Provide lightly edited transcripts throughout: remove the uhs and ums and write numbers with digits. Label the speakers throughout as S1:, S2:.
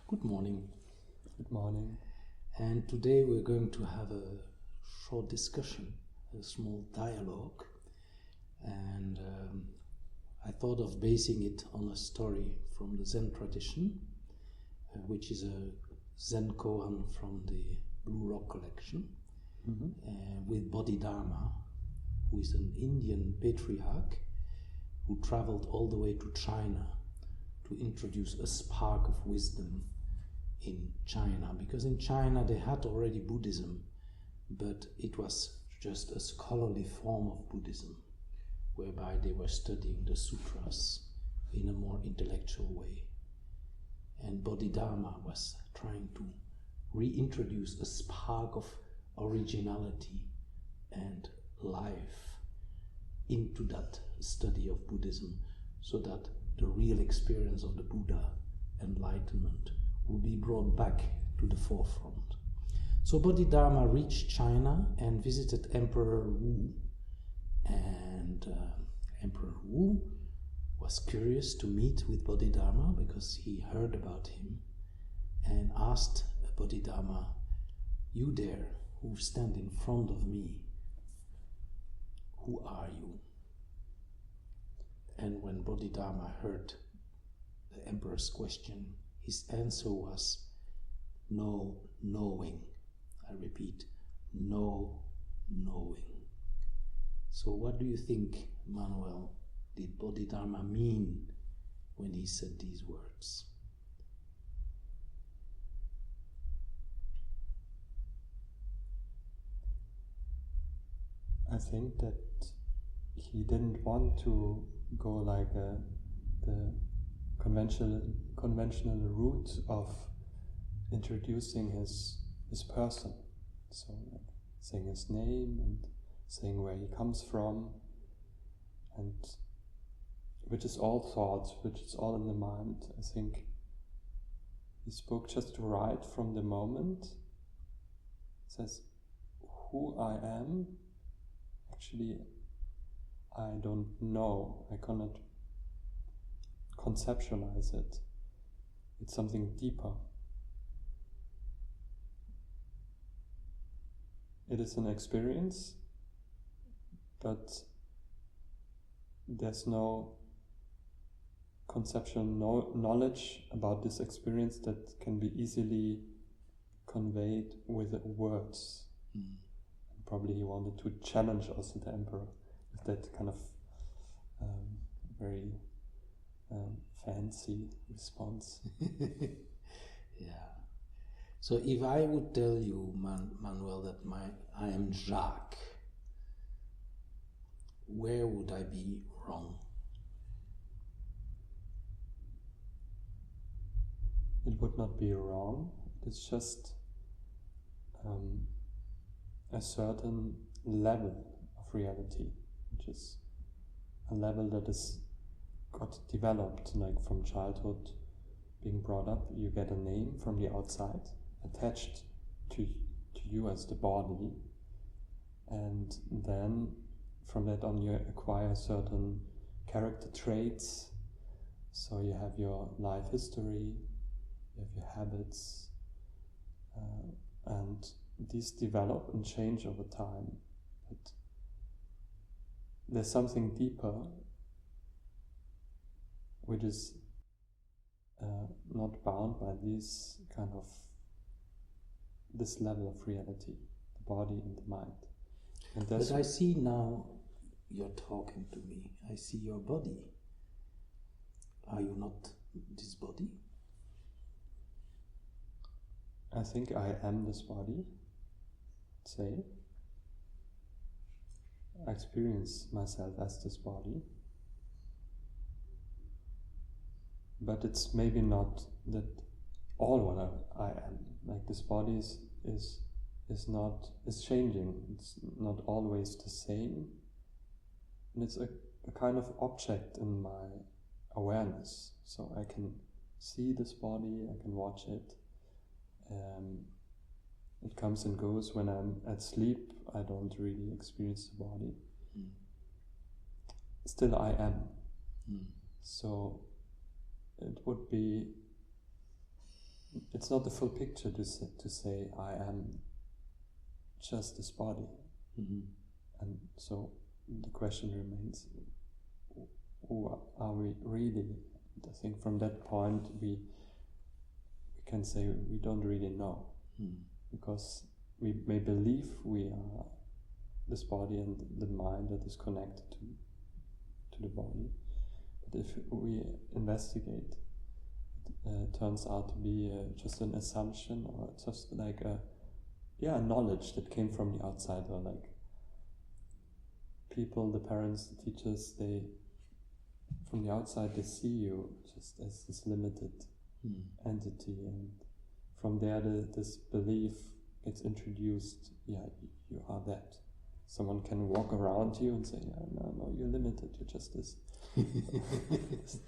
S1: Good morning.
S2: Good morning.
S1: And today we're going to have a short discussion, a small dialogue. And I thought of basing it on a story from the Zen tradition, which is a Zen Koan from the Blue Rock collection, with Bodhidharma, who is an Indian patriarch who traveled all the way to China to introduce a spark of wisdom in China, because in China they had already Buddhism, but it was just a scholarly form of Buddhism, whereby they were studying the sutras in a more intellectual way. And Bodhidharma was trying to reintroduce a spark of originality and life into that study of Buddhism, so that the real experience of the Buddha, enlightenment, will be brought back to the forefront. So Bodhidharma reached China and visited Emperor Wu, and Emperor Wu was curious to meet with Bodhidharma because he heard about him, and asked Bodhidharma, "You there, who stand in front of me, who are you?" And when Bodhidharma heard the emperor's question, his answer was, "No knowing." I repeat, no knowing. So what do you think, Manuel, did Bodhidharma mean when he said these words?
S2: I think that he didn't want to go like the conventional route of introducing his person. So like saying his name and saying where he comes from, and which is all thoughts, which is all in the mind. I think he spoke just right from the moment. It says, who I am, actually I don't know. I cannot conceptualize it. It's something deeper. It is an experience, but there's no conceptual knowledge about this experience that can be easily conveyed with words. Probably he wanted to challenge also the emperor with that kind of very fancy response.
S1: Yeah. So if I would tell you, Manuel, that I am Jacques, where would I be wrong?
S2: It would not be wrong. It's just a certain level of reality, which is a level that is got developed, like from childhood, being brought up. You get a name from the outside attached to you as the body, and then from that on you acquire certain character traits. So you have your life history, you have your habits, and these develop and change over time. But there's something deeper which is not bound by this level of reality, the body and the mind. And
S1: but I see now you're talking to me. I see your body. Are you not this body?
S2: I think I am this body. Say, I experience myself as this body, but it's maybe not that all what I am. Like this body is changing. It's not always the same, and it's a kind of object in my awareness. So I can see this body, I can watch it. It comes and goes. When I'm at sleep, I don't really experience the body. Still I am. So it would be it's not the full picture to say I am just this body. And so the question remains, who are we really? I think from that point we can say we don't really know, because we may believe we are this body and the mind that is connected to the body, but if we investigate, it turns out to be just an assumption, or just like a knowledge that came from the outside, or like people, the parents, the teachers, they from the outside they see you just as this limited entity, and from there this belief gets introduced. You are that. Someone can walk around you and say, no, you're limited. You're just this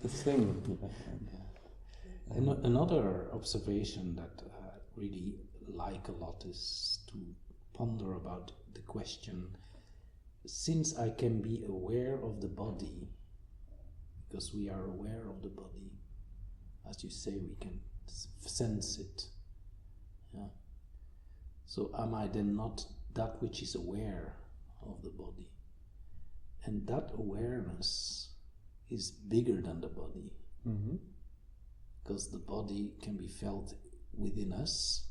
S2: this thing.
S1: And another observation that I really like a lot is to ponder about the question, since I can be aware of the body, because we are aware of the body, as you say, we can sense it. Yeah. So am I then not that which is aware of the body? And that awareness is bigger than the body. Because the body can be felt within us.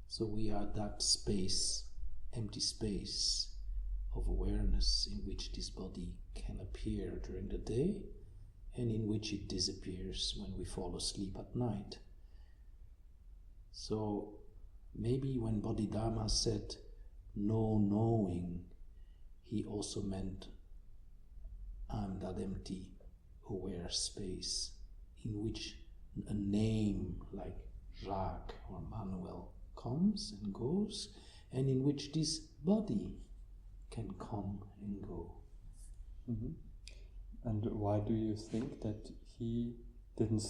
S1: So we are that space, empty space of awareness in which this body can appear during the day and in which it disappears when we fall asleep at night. So maybe when Bodhidharma said no knowing, he also meant I'm that empty, aware space in which a name like Jacques or Manuel comes and goes, and in which this body can come and go.
S2: And why do you think that he didn't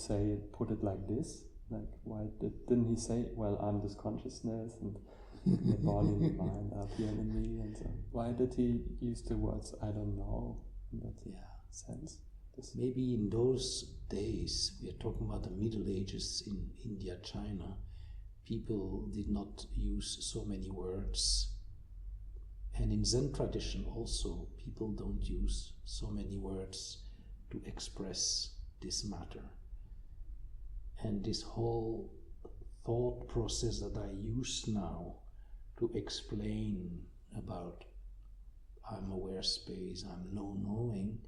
S2: put it like this? Like, why didn't he say, well, I'm this consciousness and the body and the mind are here in me, and so why did he use the words I don't know in that sense?
S1: Maybe in those days, we are talking about the Middle Ages in India, China, people did not use so many words. And in Zen tradition also, people don't use so many words to express this matter. And this whole thought process that I use now to explain about I'm aware space, I'm no knowing,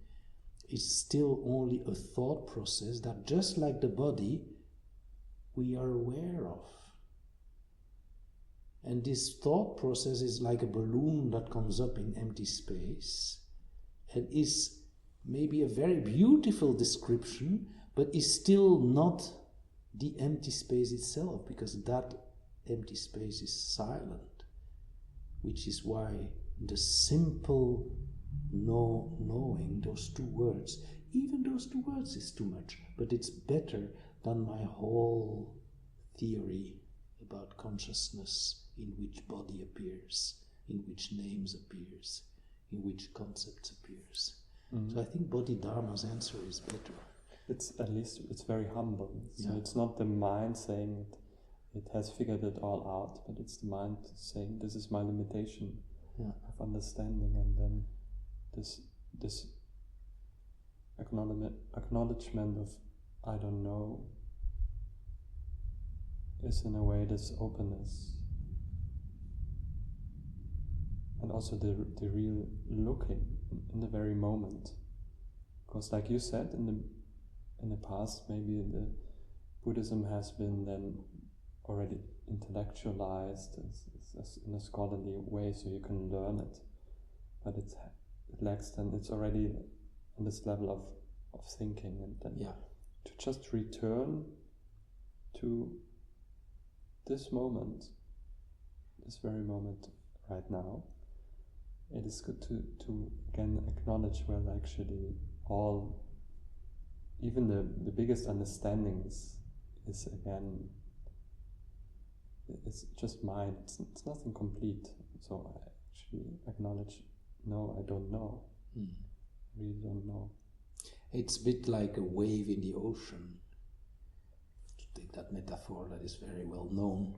S1: is still only a thought process that, just like the body, we are aware of. And this thought process is like a balloon that comes up in empty space and is maybe a very beautiful description, but is still not the empty space itself, because that empty space is silent, which is why the simple no knowing, those two words, even those two words is too much, but it's better than my whole theory about consciousness, in which body appears, in which names appears, in which concepts appears. So I think Bodhidharma's answer is better.
S2: It's at least it's very humble. So it's not the mind saying it has figured it all out, but it's the mind saying this is my limitation of understanding, and then this acknowledgement of I don't know is in a way this openness, and also the real looking in the very moment. Because like you said, in the past, maybe the Buddhism has been then already intellectualized as in a scholarly way, so you can learn it, but it lacks, then it's already on this level of thinking, and then to just return to this moment, this very moment right now, it is good to again acknowledge where actually all, even the biggest understanding is again, it's just mind, it's nothing complete. So I actually acknowledge, no, I don't know. I really don't know.
S1: It's a bit like a wave in the ocean. take that metaphor that is very well known,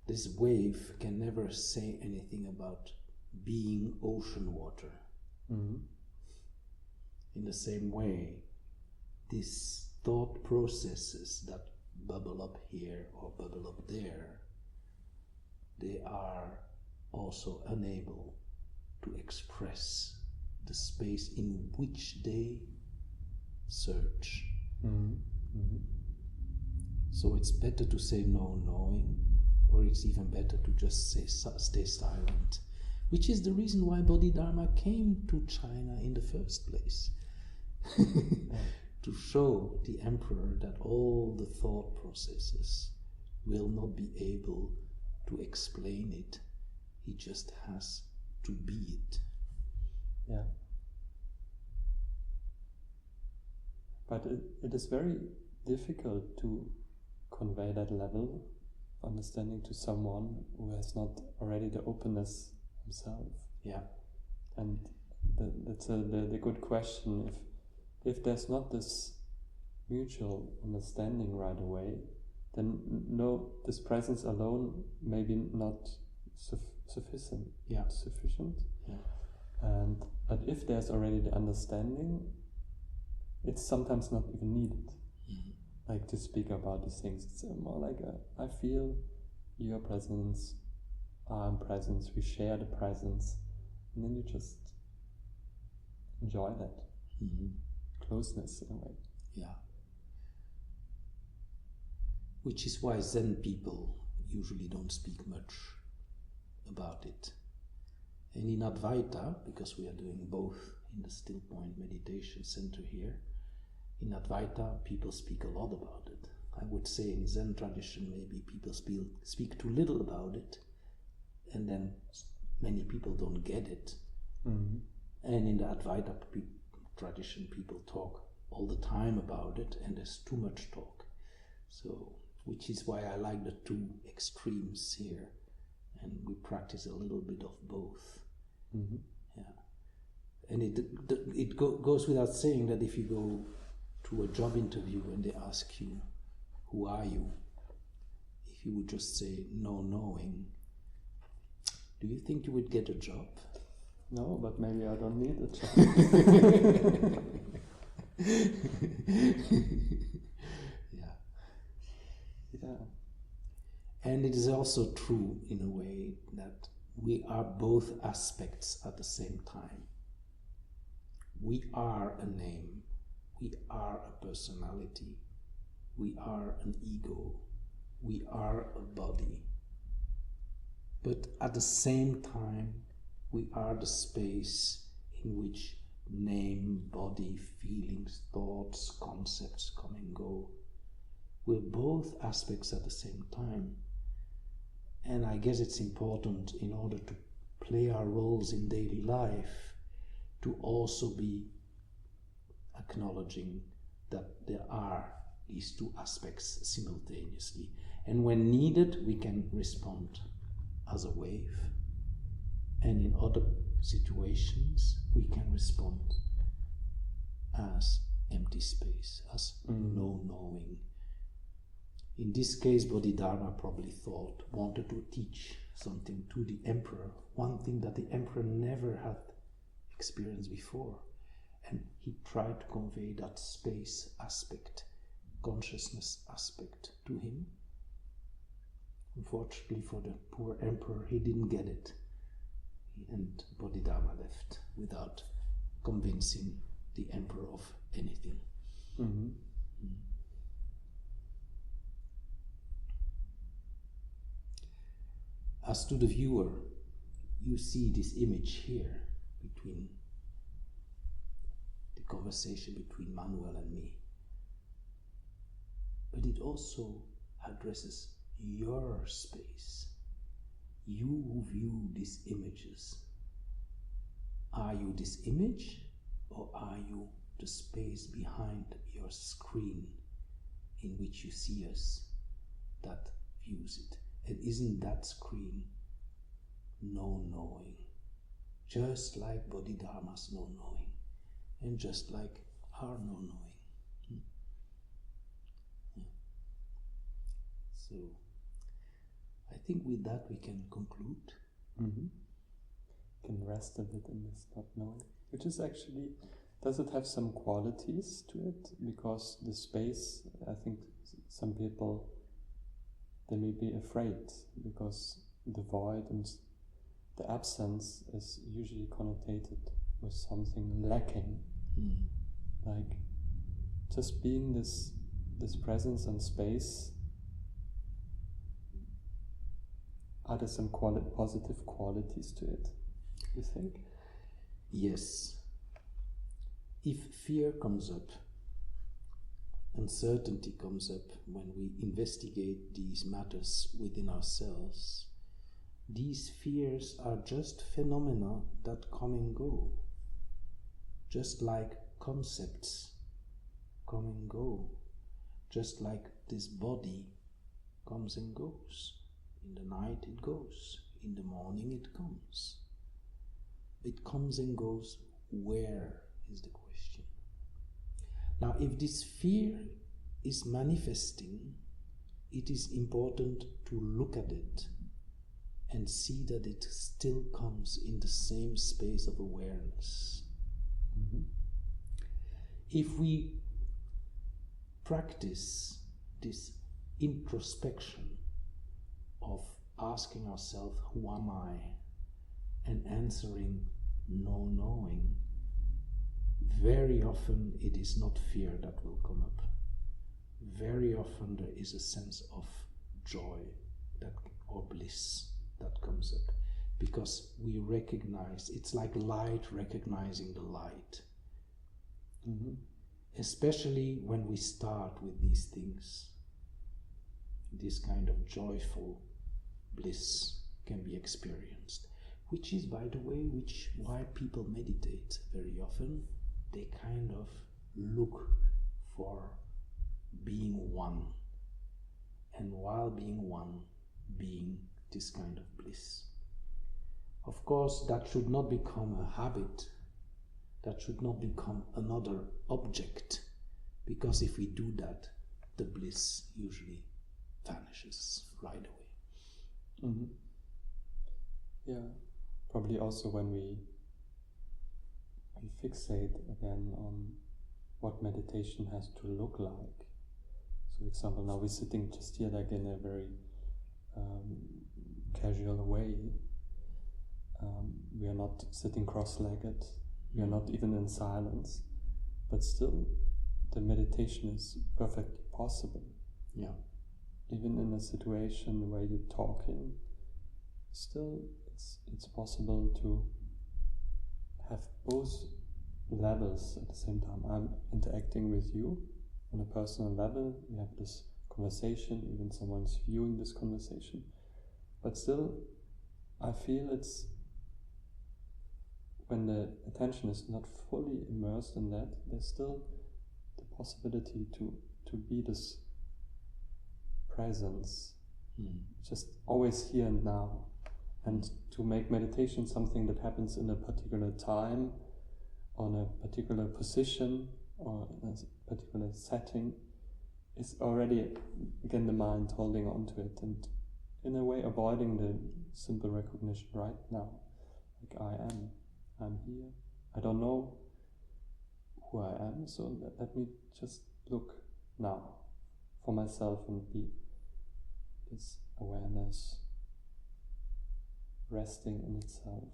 S1: this wave can never say anything about being ocean water.
S2: Mm-hmm.
S1: In the same way, these thought processes that bubble up here or bubble up there, they are also unable to express the space in which they search.
S2: Mm-hmm. Mm-hmm.
S1: So it's better to say no knowing, or it's even better to just say stay silent, which is the reason why Bodhidharma came to China in the first place. To show the emperor that all the thought processes will not be able to explain it. He just has to be it.
S2: Yeah. But it is very difficult to convey that level of understanding to someone who has not already the openness himself.
S1: Yeah.
S2: And that's the good question. If there's not this mutual understanding right away, then this presence alone maybe not sufficient.
S1: Yeah.
S2: Sufficient.
S1: Yeah.
S2: But if there's already the understanding, it's sometimes not even needed.
S1: Mm-hmm.
S2: Like to speak about these things. It's more like I feel your presence, I'm presence, we share the presence, and then you just enjoy that.
S1: Mm-hmm.
S2: Closeness in a way.
S1: Yeah. Which is why Zen people usually don't speak much about it. And in Advaita, because we are doing both in the Still Point Meditation Center here, in Advaita people speak a lot about it. I would say in Zen tradition maybe people speak too little about it, and then many people don't get it.
S2: Mm-hmm.
S1: And in the Advaita tradition people talk all the time about it, and there's too much talk. So, which is why I like the two extremes here, and we practice a little bit of both.
S2: Mm-hmm.
S1: Yeah. And it goes without saying that if you go to a job interview and they ask you, who are you? If you would just say no knowing, do you think you would get a job?
S2: No, but maybe I don't need a job.
S1: Yeah.
S2: Yeah.
S1: And it is also true in a way that we are both aspects at the same time. We are a name, we are a personality, we are an ego, we are a body. But at the same time, we are the space in which name, body, feelings, thoughts, concepts come and go. We're both aspects at the same time. And I guess it's important in order to play our roles in daily life to also be acknowledging that there are these two aspects simultaneously. And when needed, we can respond as a wave. And in other situations, we can respond as empty space, as no knowing. In this case, Bodhidharma probably wanted to teach something to the emperor, one thing that the emperor never had experienced before. And he tried to convey that space aspect, consciousness aspect to him. Unfortunately for the poor emperor, he didn't get it. And Bodhidharma left without convincing the emperor of anything.
S2: Mm-hmm.
S1: As to the viewer, you see this image here between the conversation between Manuel and me. But it also addresses your space. You who view these images. Are you this image, or are you the space behind your screen in which you see us that views it? And isn't that screen no knowing? Just like Bodhidharma's no knowing, and just like our no knowing. So I think with that we can conclude.
S2: Mm-hmm. Can rest a bit in this not knowing, which is actually, does it have some qualities to it? Because the space, I think some people, they may be afraid because the void and the absence is usually connotated with something lacking. Like just being this presence and space, are there some positive qualities to it, you think?
S1: Yes. If fear comes up, uncertainty comes up when we investigate these matters within ourselves, these fears are just phenomena that come and go, just like concepts come and go, just like this body comes and goes. In the night it goes, in the morning it comes. It comes and goes. Where is the question? Now, if this fear is manifesting, it is important to look at it and see that it still comes in the same space of awareness.
S2: Mm-hmm.
S1: If we practice this introspection of asking ourselves, who am I? And answering, no knowing, very often it is not fear that will come up. Very often there is a sense of joy or bliss that comes up, because we recognize, it's like light recognizing the light.
S2: Mm-hmm.
S1: Especially when we start with these things, this kind of joyful bliss can be experienced, which is, by the way, why people meditate very often. They kind of look for being one, and while being one, being this kind of bliss. Of course, that should not become a habit, that should not become another object, because if we do that, the bliss usually vanishes right away.
S2: Mm-hmm. Yeah, probably also when we fixate again on what meditation has to look like. So, for example, now we're sitting just here like in a very casual way. We are not sitting cross-legged, we are not even in silence, but still the meditation is perfectly possible.
S1: Yeah.
S2: Even in a situation where you're talking, still it's possible to have both levels at the same time. I'm interacting with you on a personal level, we have this conversation, even someone's viewing this conversation, but still I feel it's when the attention is not fully immersed in that, there's still the possibility to be this presence, just always here and now, and to make meditation something that happens in a particular time, on a particular position, or in a particular setting, is already, again, the mind holding on to it, and in a way avoiding the simple recognition right now, like I'm here, I don't know who I am, so let me just look now for myself and be this awareness resting in itself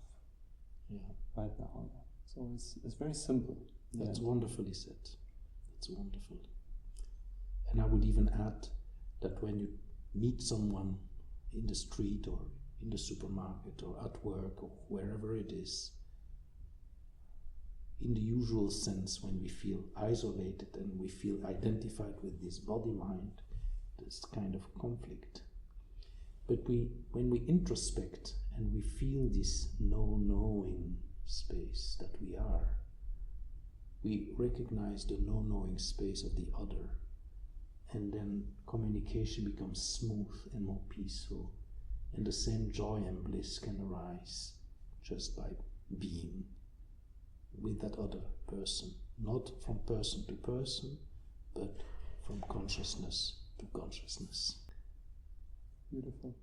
S2: right now. So it's very simple.
S1: That's wonderfully said. That's wonderful. And I would even add that when you meet someone in the street or in the supermarket or at work or wherever it is, in the usual sense, when we feel isolated and we feel identified with this body-mind, this kind of conflict. But when we introspect and we feel this no-knowing space that we are, we recognize the no-knowing space of the other, and then communication becomes smooth and more peaceful, and the same joy and bliss can arise just by being with that other person, not from person to person, but from consciousness to consciousness.
S2: Beautiful.